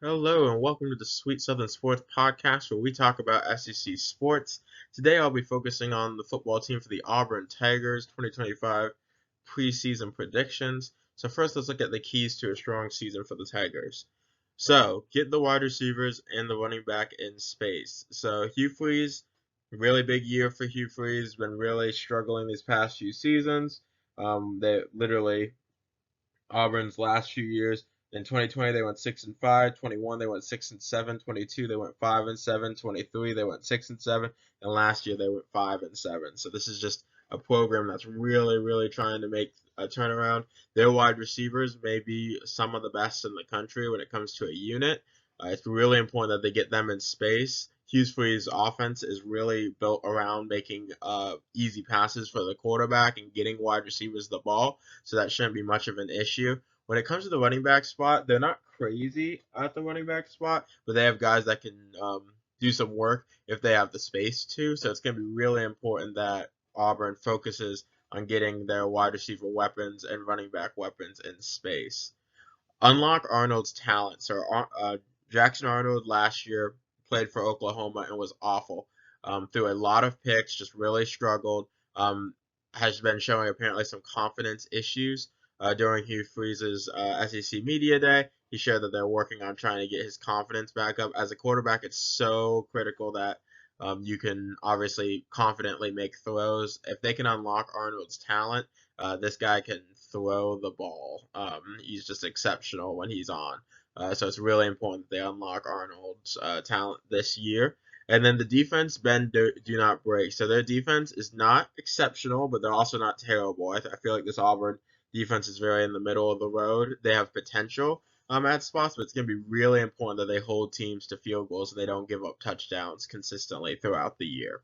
Hello and welcome to the Sweet Southern Sports Podcast where we talk about SEC sports. Today I'll be focusing on the football team for the Auburn Tigers 2025 preseason predictions. So first let's look at the keys to a strong season for the Tigers. So get the wide receivers and the running back in space. So Hugh Freeze, really big year for Hugh Freeze, been really struggling these past few seasons. They literally Auburn's last few years. In 2020, they went 6-5. 21, they went 6-7. 22, they went 5-7. 23, they went 6-7. And last year, they went 5-7. So this is just a program that's really, really trying to make a turnaround. Their wide receivers may be some of the best in the country when it comes to a unit. It's really important that they get them in space. Hughes Free's offense is really built around making easy passes for the quarterback and getting wide receivers the ball, so that shouldn't be much of an issue. When it comes to the running back spot, they're not crazy at the running back spot, but they have guys that can do some work if they have the space to. So it's going to be really important that Auburn focuses on getting their wide receiver weapons and running back weapons in space. Unlock Arnold's talent. So Jackson Arnold last year played for Oklahoma and was awful. Threw a lot of picks, just really struggled. Has been showing apparently some confidence issues during Hugh Freeze's SEC Media Day. He shared that they're working on trying to get his confidence back up. As a quarterback, it's so critical that you can obviously confidently make throws. If they can unlock Arnold's talent, this guy can throw the ball. He's just exceptional when he's on. So it's really important that they unlock Arnold's talent this year. And then the defense, bend, do not break. So their defense is not exceptional, but they're also not terrible. I feel like this Auburn defense is very in the middle of the road. They have potential at spots, but it's going to be really important that they hold teams to field goals and they don't give up touchdowns consistently throughout the year.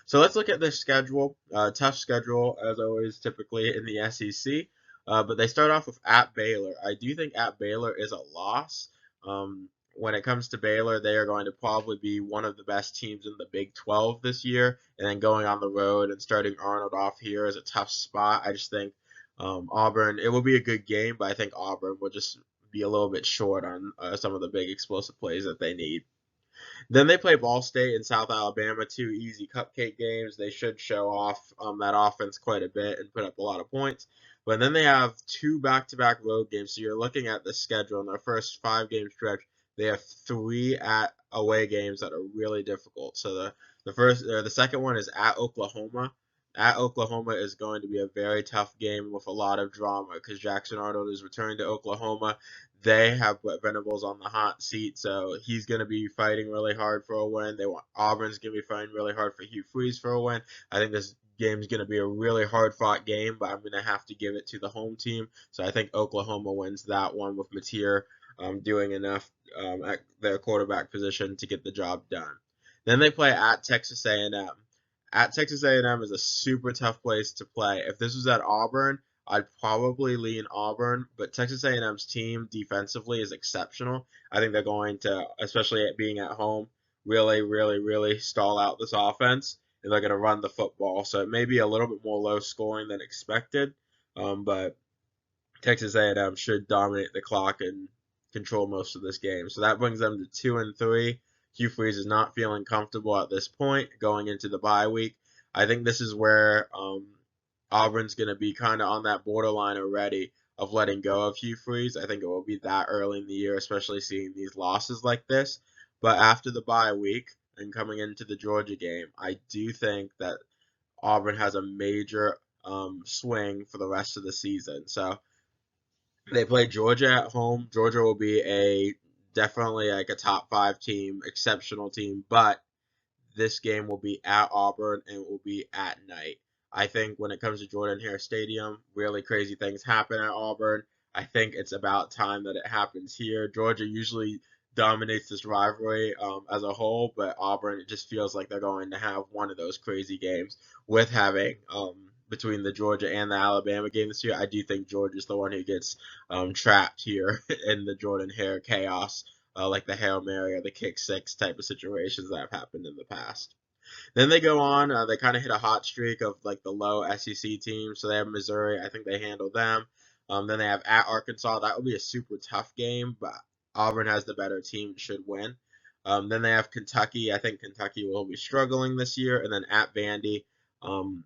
So let's look at their schedule. Tough schedule, as always, typically in the SEC. But they start off with at Baylor. I do think at Baylor is a loss. When it comes to Baylor, they are going to probably be one of the best teams in the Big 12 this year. And then going on the road and starting Arnold off here is a tough spot. I just think Auburn, it will be a good game, but I think Auburn will just be a little bit short on some of the big explosive plays that they need. Then they play Ball State and South Alabama, two easy cupcake games. They should show off that offense quite a bit and put up a lot of points. But then they have two back-to-back road games. So you're looking at the schedule in their first 5 game stretch. They have 3 at away games that are really difficult. So the second one is at Oklahoma. At Oklahoma is going to be a very tough game with a lot of drama because Jackson Arnold is returning to Oklahoma. They have Venables on the hot seat, so he's going to be fighting really hard for a win. Auburn's going to be fighting really hard for Hugh Freeze for a win. I think this game is going to be a really hard-fought game, but I'm going to have to give it to the home team. So I think Oklahoma wins that one with Mateer doing enough at their quarterback position to get the job done. Then they play at Texas A&M. At Texas A&M is a super tough place to play. If this was at Auburn, I'd probably lean Auburn, but Texas A&M's team defensively is exceptional. I think they're going to, especially at being at home, really, really, really stall out this offense, and they're going to run the football. So it may be a little bit more low scoring than expected, but Texas A&M should dominate the clock and control most of this game. So that brings them to 2-3. Hugh Freeze is not feeling comfortable at this point going into the bye week. I think this is where Auburn's going to be kind of on that borderline already of letting go of Hugh Freeze. I think it will be that early in the year, especially seeing these losses like this. But after the bye week and coming into the Georgia game, I do think that Auburn has a major swing for the rest of the season. So they play Georgia at home. Georgia will be definitely like a top 5 team, exceptional team, but this game will be at Auburn and it will be at night. I think when it comes to Jordan Hare Stadium, really crazy things happen at Auburn. I think it's about time that it happens here. Georgia usually dominates this rivalry as a whole, but Auburn, it just feels like they're going to have one of those crazy games with having between the Georgia and the Alabama game this year. I do think Georgia's the one who gets trapped here in the Jordan Hare chaos, like the Hail Mary or the kick six type of situations that have happened in the past. Then they go on. They kind of hit a hot streak of like the low SEC teams. So they have Missouri. I think they handle them. Then they have at Arkansas. That will be a super tough game, but Auburn has the better team, should win. Then they have Kentucky. I think Kentucky will be struggling this year, and then at Vandy. Um,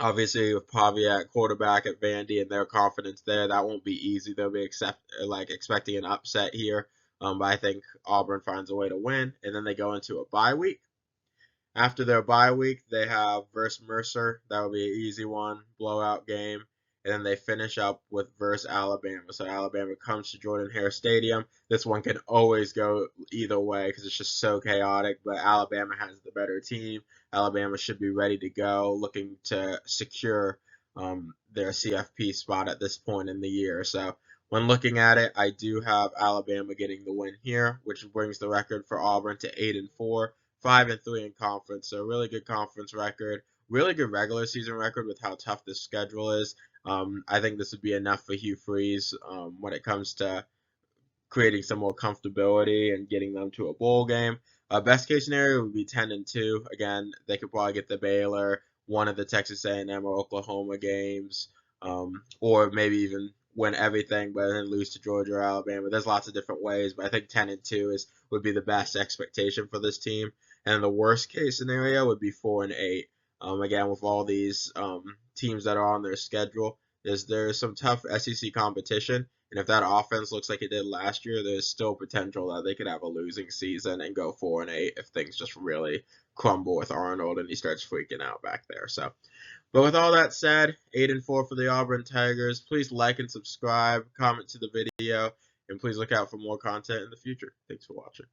Obviously, with Pavia at quarterback at Vandy and their confidence there, that won't be easy. They'll be expecting an upset here. But I think Auburn finds a way to win, and then they go into a bye week. After their bye week, they have versus Mercer. That will be an easy one, blowout game. And then they finish up with versus Alabama. So Alabama comes to Jordan-Hare Stadium. This one can always go either way because it's just so chaotic. But Alabama has the better team. Alabama should be ready to go, looking to secure their CFP spot at this point in the year. So when looking at it, I do have Alabama getting the win here, which brings the record for Auburn to 8-4. 5-3 in conference, so a really good conference record, really good regular season record with how tough this schedule is. I think this would be enough for Hugh Freeze when it comes to creating some more comfortability and getting them to a bowl game. Best case scenario would be 10-2. Again, they could probably get the Baylor, one of the Texas A&M or Oklahoma games, or maybe even win everything, but then lose to Georgia or Alabama. There's lots of different ways, but I think 10-2 would be the best expectation for this team. And the worst case scenario would be 4-8. Again, with all these teams that are on their schedule, there's some tough SEC competition, and if that offense looks like it did last year, there's still potential that they could have a losing season and go 4-8 if things just really crumble with Arnold and he starts freaking out back there. So, but with all that said, 8-4 for the Auburn Tigers. Please like and subscribe, comment to the video, and please look out for more content in the future. Thanks for watching.